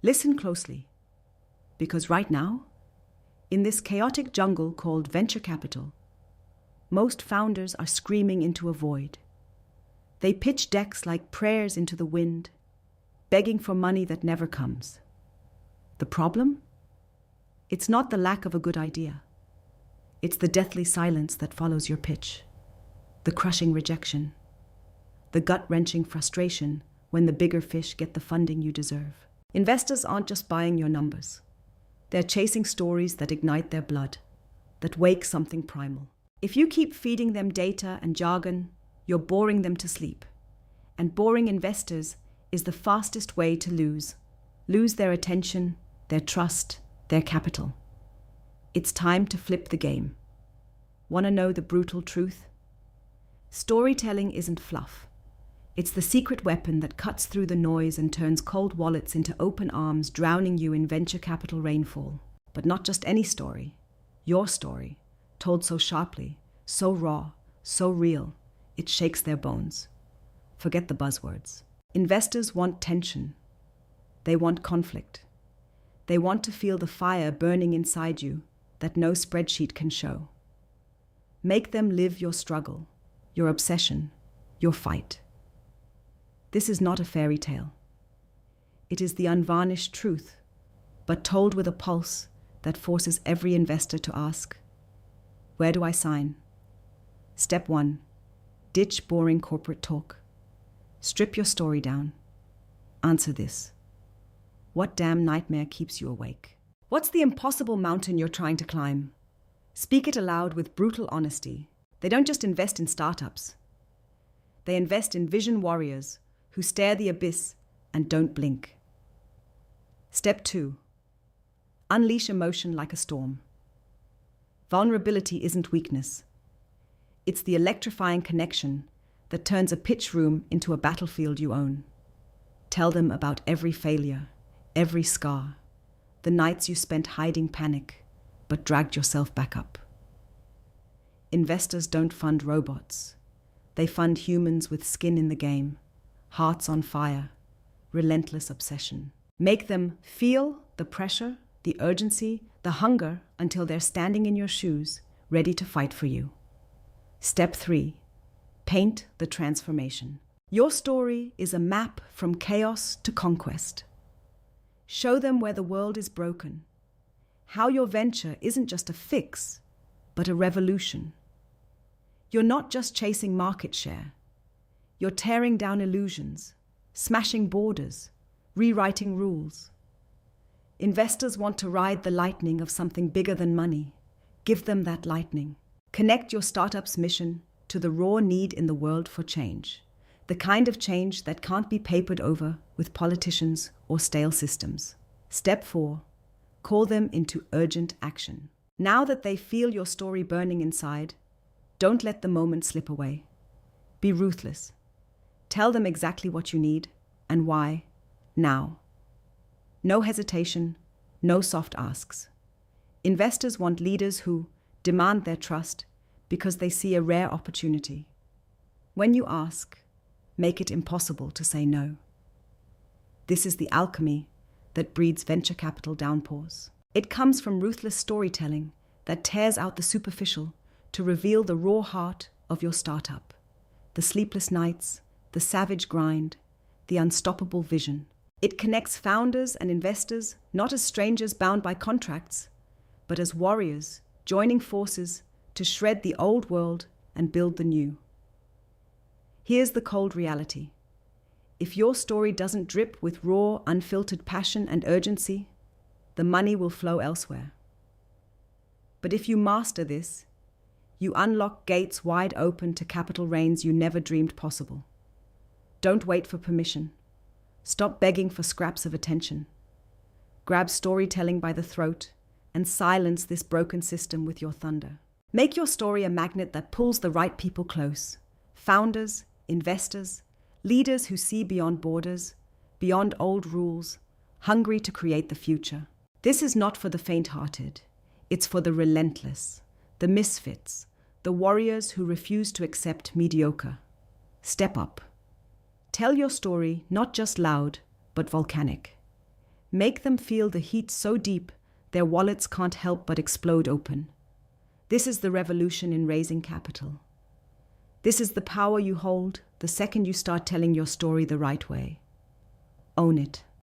Listen closely, because right now, in this chaotic jungle called venture capital, most founders are screaming into a void. They pitch decks like prayers into the wind, begging for money that never comes. The problem? It's not the lack of a good idea. It's the deathly silence that follows your pitch, the crushing rejection, the gut-wrenching frustration when the bigger fish get the funding you deserve. Investors aren't just buying your numbers. They're chasing stories that ignite their blood, that wake something primal. If you keep feeding them data and jargon, you're boring them to sleep. And boring investors is the fastest way to lose their attention, their trust, their capital. It's time to flip the game. Want to know the brutal truth? Storytelling isn't fluff. It's the secret weapon that cuts through the noise and turns cold wallets into open arms, drowning you in venture capital rainfall. But not just any story. Your story, told so sharply, so raw, so real, it shakes their bones. Forget the buzzwords. Investors want tension. They want conflict. They want to feel the fire burning inside you that no spreadsheet can show. Make them live your struggle, your obsession, your fight. This is not a fairy tale. It is the unvarnished truth, but told with a pulse that forces every investor to ask, where do I sign? Step 1, ditch boring corporate talk. Strip your story down. Answer this. What damn nightmare keeps you awake? What's the impossible mountain you're trying to climb? Speak it aloud with brutal honesty. They don't just invest in startups. They invest in vision warriors who stare the abyss and don't blink. Step 2. Unleash emotion like a storm. Vulnerability isn't weakness. It's the electrifying connection that turns a pitch room into a battlefield you own. Tell them about every failure, every scar, the nights you spent hiding panic, but dragged yourself back up. Investors don't fund robots. They fund humans with skin in the game, hearts on fire, relentless obsession. Make them feel the pressure, the urgency, the hunger until they're standing in your shoes, ready to fight for you. Step 3. Paint the transformation. Your story is a map from chaos to conquest. Show them where the world is broken, how your venture isn't just a fix, but a revolution. You're not just chasing market share. You're tearing down illusions, smashing borders, rewriting rules. Investors want to ride the lightning of something bigger than money. Give them that lightning. Connect your startup's mission to the raw need in the world for change, the kind of change that can't be papered over with politicians or stale systems. Step 4. Call them into urgent action. Now that they feel your story burning inside, don't let the moment slip away. Be ruthless. Tell them exactly what you need and why, now. No hesitation, no soft asks. Investors want leaders who demand their trust because they see a rare opportunity. When you ask, make it impossible to say no. This is the alchemy that breeds venture capital downpours. It comes from ruthless storytelling that tears out the superficial to reveal the raw heart of your startup, the sleepless nights, the savage grind, the unstoppable vision. It connects founders and investors not as strangers bound by contracts, but as warriors joining forces to shred the old world and build the new. Here's the cold reality. If your story doesn't drip with raw, unfiltered passion and urgency, the money will flow elsewhere. But if you master this, you unlock gates wide open to capital rains you never dreamed possible. Don't wait for permission. Stop begging for scraps of attention. Grab storytelling by the throat and silence this broken system with your thunder. Make your story a magnet that pulls the right people close. Founders, investors, leaders who see beyond borders, beyond old rules, hungry to create the future. This is not for the faint-hearted. It's for the relentless, the misfits, the warriors who refuse to accept mediocre. Step up. Tell your story not just loud, but volcanic. Make them feel the heat so deep their wallets can't help but explode open. This is the revolution in raising capital. This is the power you hold the second you start telling your story the right way. Own it.